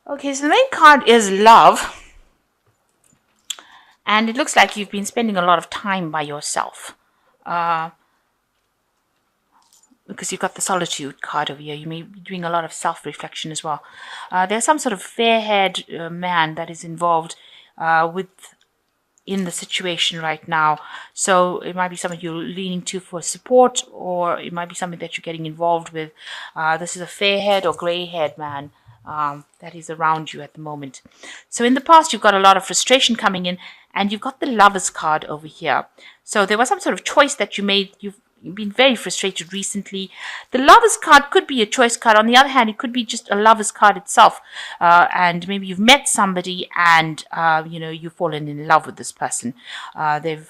Okay, so the main card is love. And it looks like you've been spending a lot of time by yourself. Uh, because you've got the solitude card over here. You may be doing a lot of self-reflection as well. There's some sort of fair-haired man that is involved with in the situation right now. So it might be something you're leaning to for support, or it might be something that you're getting involved with. This is a fair-haired or gray-haired man that is around you at the moment. So in the past, you've got a lot of frustration coming in, and you've got the Lovers card over here. So there was some sort of choice that you made. You've been very frustrated recently. The Lovers card could be a choice card. On the other hand, it could be just a Lovers card itself. And maybe you've met somebody and, you've fallen in love with this person. Because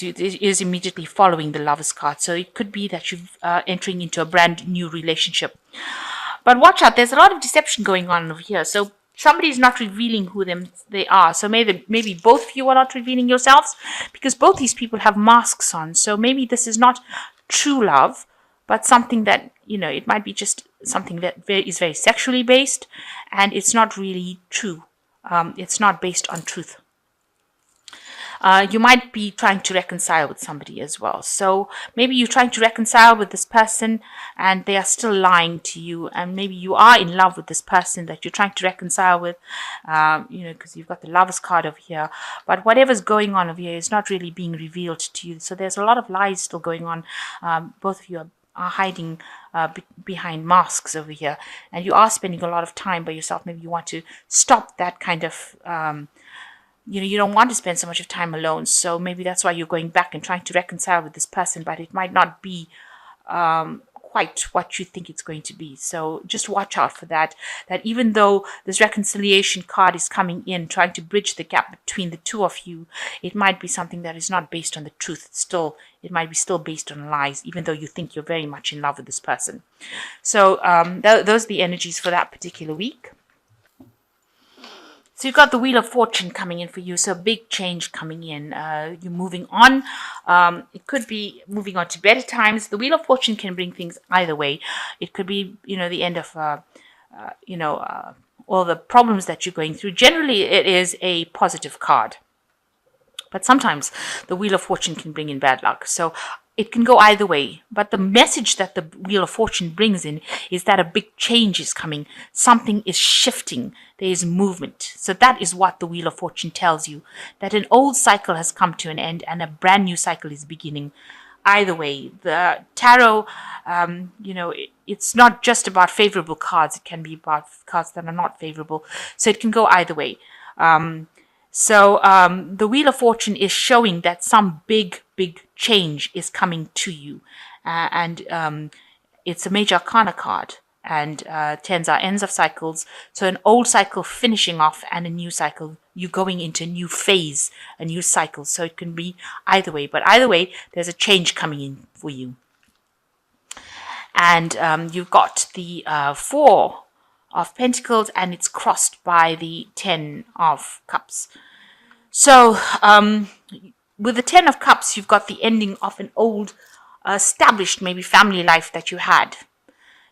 it is immediately following the Lovers card. So it could be that you're entering into a brand new relationship. But watch out, there's a lot of deception going on over here. So somebody's not revealing who they are. So maybe both of you are not revealing yourselves, because both these people have masks on. So maybe this is not true love, but something that, it might be just something that is very sexually based, and it's not really true. It's not based on truth. You might be trying to reconcile with somebody as well. So maybe you're trying to reconcile with this person and they are still lying to you. And maybe you are in love with this person that you're trying to reconcile with, because you've got the Lovers card over here. But whatever's going on over here is not really being revealed to you. So there's a lot of lies still going on. Both of you are hiding behind masks over here. And you are spending a lot of time by yourself. Maybe you want to stop that kind of you don't want to spend so much of time alone. So maybe that's why you're going back and trying to reconcile with this person, but it might not be quite what you think it's going to be. So just watch out for that even though this reconciliation card is coming in, trying to bridge the gap between the two of you, it might be something that is not based on the truth. It might be still based on lies, even though you think you're very much in love with this person. So those are the energies for that particular week. So you've got the Wheel of Fortune coming in for you. So big change coming in. You're moving on. It could be moving on to better times. The Wheel of Fortune can bring things either way. It could be, the end of, all the problems that you're going through. Generally, it is a positive card. But sometimes the Wheel of Fortune can bring in bad luck. So it can go either way. But the message that the Wheel of Fortune brings in is that a big change is coming. Something is shifting. There is movement. So that is what the Wheel of Fortune tells you. That an old cycle has come to an end and a brand new cycle is beginning. Either way, the tarot, it's not just about favorable cards. It can be about cards that are not favorable. So it can go either way. So the Wheel of Fortune is showing that some big change is coming to you. And it's a major arcana card. And tens are ends of cycles. So an old cycle finishing off and a new cycle. You going into a new phase, a new cycle. So it can be either way. But either way, there's a change coming in for you. And you've got the 4 of Pentacles, and it's crossed by the 10 of Cups. So with the 10 of Cups, you've got the ending of an old established maybe family life that you had,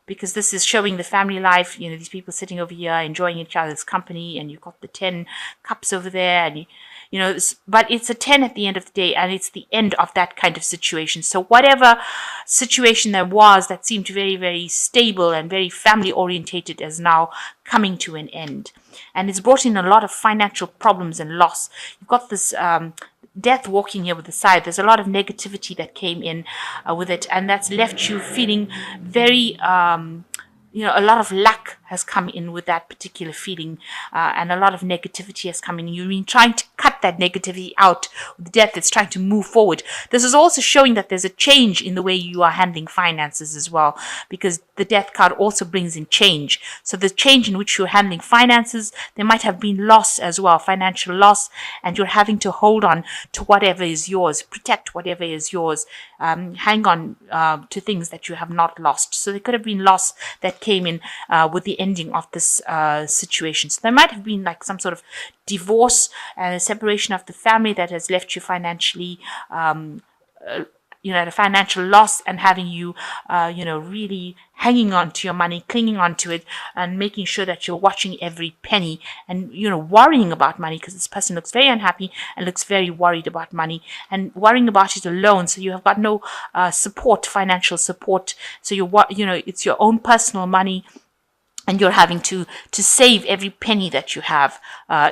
because this is showing the family life, these people sitting over here enjoying each other's company, and you've got the 10 cups over there, and but it's a 10 at the end of the day, and it's the end of that kind of situation. So whatever situation there was that seemed very, very stable and very family orientated is now coming to an end. And it's brought in a lot of financial problems and loss. You've got this death walking here with the side. There's a lot of negativity that came in with it, and that's left you feeling very a lot of lack has come in with that particular feeling, and a lot of negativity has come in. You've been trying to cut that negativity out with death. It's trying to move forward. This is also showing that there's a change in the way you are handling finances as well, because the death card also brings in change. So the change in which you're handling finances, there might have been loss as well, financial loss, and you're having to hold on to whatever is yours, protect whatever is yours, hang on to things that you have not lost. So there could have been loss that came in with the ending of this situation. So there might have been like some sort of divorce and a separation of the family that has left you financially at a financial loss and having you, really hanging on to your money, clinging on to it, and making sure that you're watching every penny and, worrying about money, because this person looks very unhappy and looks very worried about money and worrying about it alone. So you have got no support, financial support. So it's your own personal money, and you're having to save every penny that you have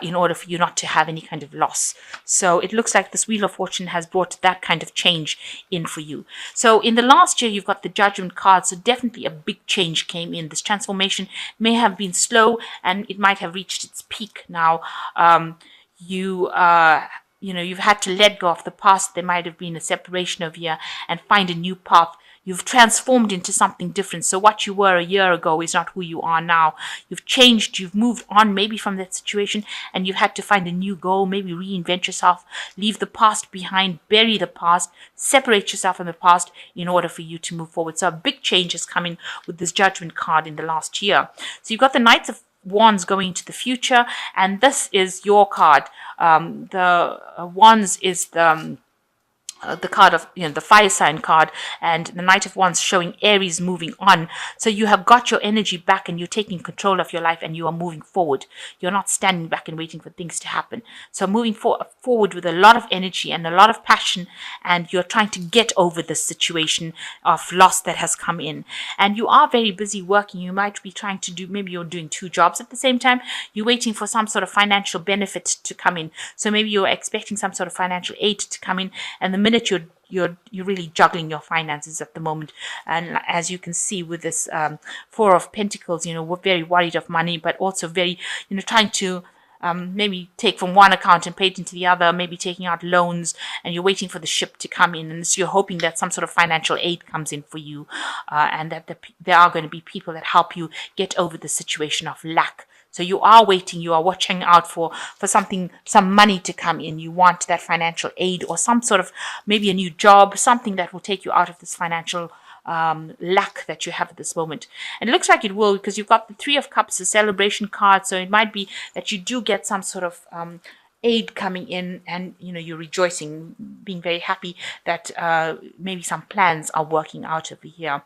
in order for you not to have any kind of loss. So it looks like this Wheel of Fortune has brought that kind of change in for you. So in the last year, you've got the Judgment card. So definitely a big change came in. This transformation may have been slow, and it might have reached its peak now. You've had to let go of the past. There might have been a separation over here and find a new path. You've transformed into something different. So what you were a year ago is not who you are now. You've changed, you've moved on maybe from that situation, and you've had to find a new goal, maybe reinvent yourself, leave the past behind, bury the past, separate yourself from the past in order for you to move forward. So a big change is coming with this Judgment card in the last year. So you've got the Knights of Wands going into the future, and this is your card. The Wands is the card of the fire sign card, and the Knight of Wands showing Aries moving on. So you have got your energy back and you're taking control of your life and you are moving forward. You're not standing back and waiting for things to happen. So moving forward with a lot of energy and a lot of passion, and you're trying to get over this situation of loss that has come in. And you are very busy working. You might be trying to maybe you're doing 2 jobs at the same time. You're waiting for some sort of financial benefit to come in. So maybe you're expecting some sort of financial aid to come in, and the minute you're really juggling your finances at the moment. And as you can see with this 4 of Pentacles, we're very worried of money, but also very, trying to maybe take from one account and pay it into the other, maybe taking out loans, and you're waiting for the ship to come in. And so you're hoping that some sort of financial aid comes in for you, and that there are going to be people that help you get over the situation of lack. So you are waiting, you are watching out for some money to come in. You want that financial aid or some sort of, maybe a new job, something that will take you out of this financial lack that you have at this moment. And it looks like it will, because you've got the 3 of Cups, the celebration card. So it might be that you do get some sort of aid coming in, and you're rejoicing, being very happy that maybe some plans are working out over here.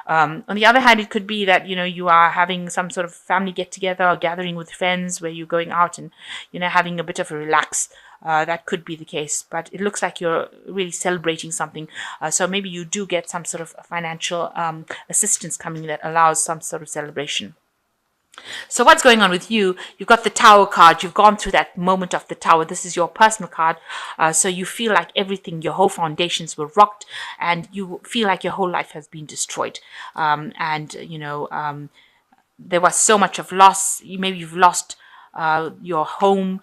On the other hand, it could be that, you are having some sort of family get-together or gathering with friends where you're going out and, having a bit of a relax. That could be the case, but it looks like you're really celebrating something. So maybe you do get some sort of financial assistance coming that allows some sort of celebration. So what's going on with you? You've got the Tower card. You've gone through that moment of the Tower. This is your personal card. So you feel like everything, your whole foundations were rocked, and you feel like your whole life has been destroyed. There was so much of loss. Maybe you've lost your home,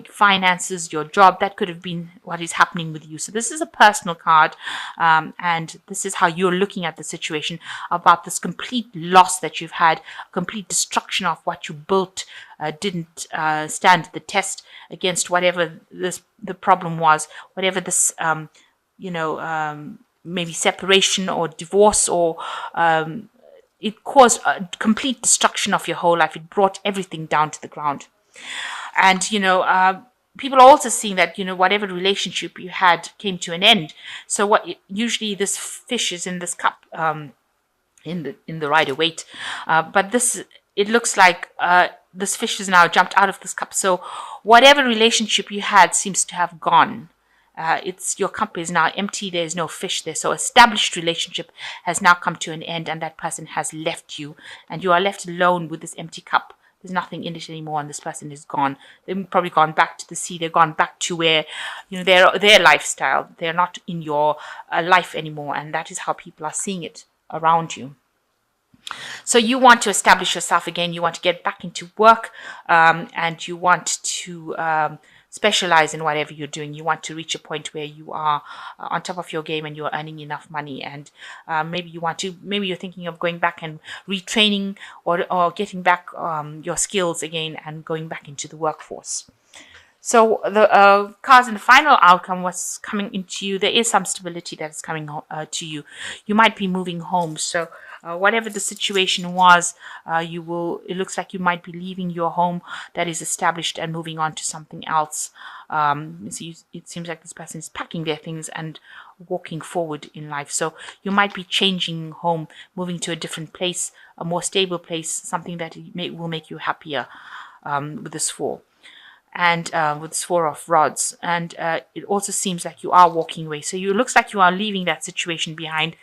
finances, your job. That could have been what is happening with you. So this is a personal card, and this is how you're looking at the situation, about this complete loss that you've had, complete destruction of what you built, didn't stand the test against whatever the problem was, whatever this maybe separation or divorce, or it caused a complete destruction of your whole life. It brought everything down to the ground. And, people are also seeing that, whatever relationship you had came to an end. So usually this fish is in this cup, in the Rider-Waite. But it looks like this fish has now jumped out of this cup. So whatever relationship you had seems to have gone. Your cup is now empty. There's no fish there. So established relationship has now come to an end, and that person has left you, and you are left alone with this empty cup. There's nothing in it anymore, and this person is gone. They've probably gone back to the sea. They've gone back to where, their lifestyle. They're not in your life anymore, and that is how people are seeing it around you. So you want to establish yourself again. You want to get back into work, and you want to specialize in whatever you're doing. You want to reach a point where you are on top of your game and you're earning enough money. And maybe you're thinking of going back and retraining, or getting back your skills again and going back into the workforce. So the cards in the final outcome was coming into you. There is some stability that is coming to you. You might be moving home. So whatever the situation was, it looks like you might be leaving your home that is established and moving on to something else. It seems like this person is packing their things and walking forward in life. So you might be changing home, moving to a different place, a more stable place, something that will make you happier, with this four. And with this four of rods. And it also seems like you are walking away. So it looks like you are leaving that situation behind.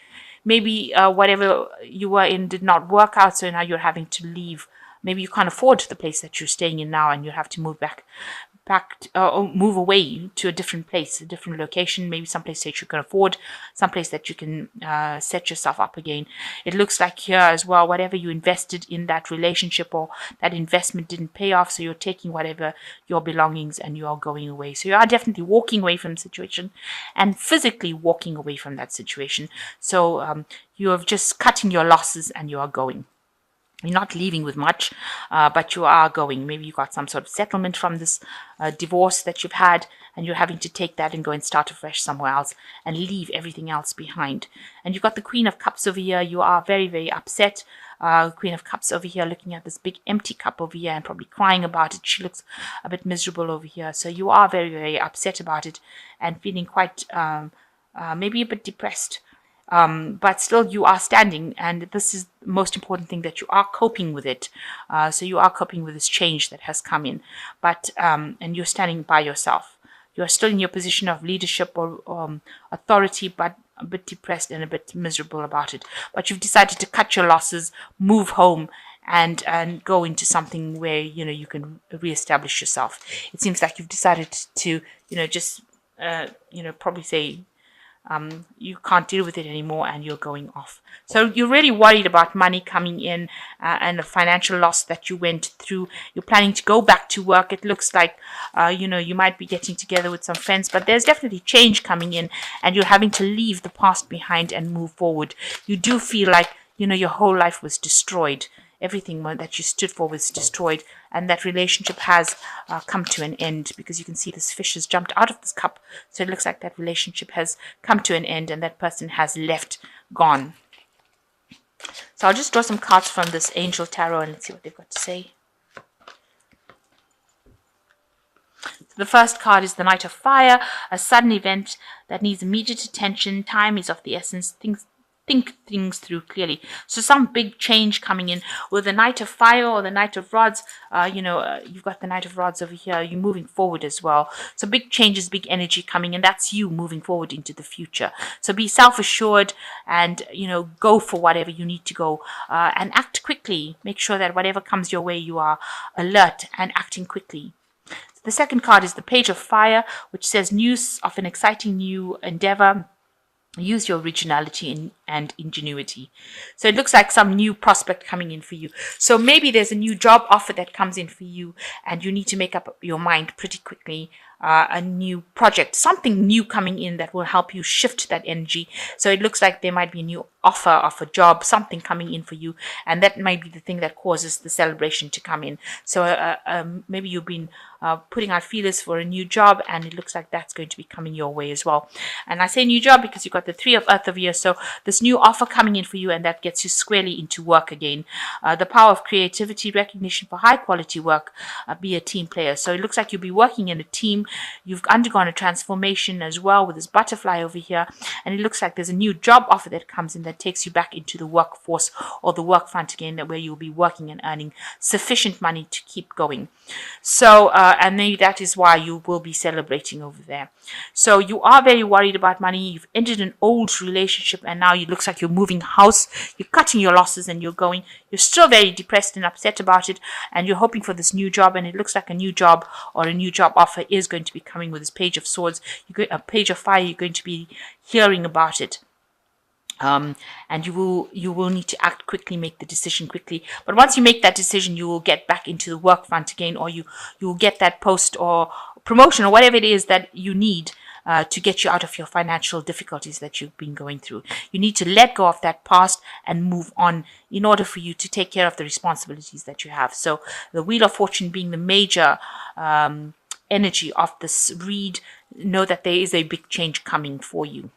Maybe whatever you were in did not work out, so now you're having to leave. Maybe you can't afford the place that you're staying in now, and you have to move or move away to a different place, a different location, maybe someplace that you can afford, someplace that you can set yourself up again. It looks like here as well, whatever you invested in that relationship or that investment didn't pay off, so you're taking whatever your belongings and you are going away. So you are definitely walking away from the situation and physically walking away from that situation. So you are just cutting your losses and you are going. You're not leaving with much, but you are going. Maybe you got some sort of settlement from this divorce that you've had, and you're having to take that and go and start afresh somewhere else and leave everything else behind. And you've got the Queen of Cups over here. You are very, very upset. Queen of Cups over here looking at this big empty cup over here and probably crying about it. She looks a bit miserable over here. So you are very, very upset about it and feeling quite maybe a bit depressed. But still you are standing, and this is the most important thing, that you are coping with it. So you are coping with this change that has come in, but and you're standing by yourself. You are still in your position of leadership or authority, but a bit depressed and a bit miserable about it. But you've decided to cut your losses, move home, and go into something where you can reestablish yourself. It seems like you've decided to just probably say you can't deal with it anymore and you're going off. So you're really worried about money coming in and the financial loss that you went through. You're planning to go back to work. It looks like, you might be getting together with some friends, but there's definitely change coming in and you're having to leave the past behind and move forward. You do feel like, your whole life was destroyed. Everything that you stood for was destroyed, and that relationship has come to an end, because you can see this fish has jumped out of this cup. So it looks like that relationship has come to an end and that person has left, gone. So I'll just draw some cards from this Angel Tarot and let's see what they've got to say. So the first card is the Knight of Fire, a sudden event that needs immediate attention. Time is of the essence. Think things through clearly. So some big change coming in with the Knight of Fire or the Knight of Rods. You've got the Knight of Rods over here. You're moving forward as well. So big changes, big energy coming in. That's you moving forward into the future. So be self-assured and, go for whatever you need to go and act quickly. Make sure that whatever comes your way, you are alert and acting quickly. The second card is the Page of Fire, which says news of an exciting new endeavor. Use your originality and ingenuity. So it looks like some new prospect coming in for you. So maybe there's a new job offer that comes in for you and you need to make up your mind pretty quickly. A new project, something new coming in that will help you shift that energy. So it looks like there might be a new offer of a job, something coming in for you, and that might be the thing that causes the celebration to come in. So maybe you've been putting out feelers for a new job, and it looks like that's going to be coming your way as well. And I say new job because you've got the Three of Earth over here, so this new offer coming in for you, and that gets you squarely into work again. The power of creativity, recognition for high quality work, be a team player. So it looks like you'll be working in a team. You've undergone a transformation as well with this butterfly over here, and it looks like there's a new job offer that comes in that takes you back into the workforce or the work front again, where you'll be working and earning sufficient money to keep going. So and maybe that is why you will be celebrating over there. So you are very worried about money. You've ended an old relationship and now it looks like you're moving house. You're cutting your losses and you're going. You're still very depressed and upset about it, and you're hoping for this new job, and it looks like a new job or a new job offer is going to be coming with this Page of Swords. A Page of Fire, you're going to be hearing about it. And you will need to act quickly, make the decision quickly. But once you make that decision, you will get back into the work front again, or you will get that post or promotion or whatever it is that you need to get you out of your financial difficulties that you've been going through. You need to let go of that past and move on in order for you to take care of the responsibilities that you have. So the Wheel of Fortune being the major energy of this read, know that there is a big change coming for you.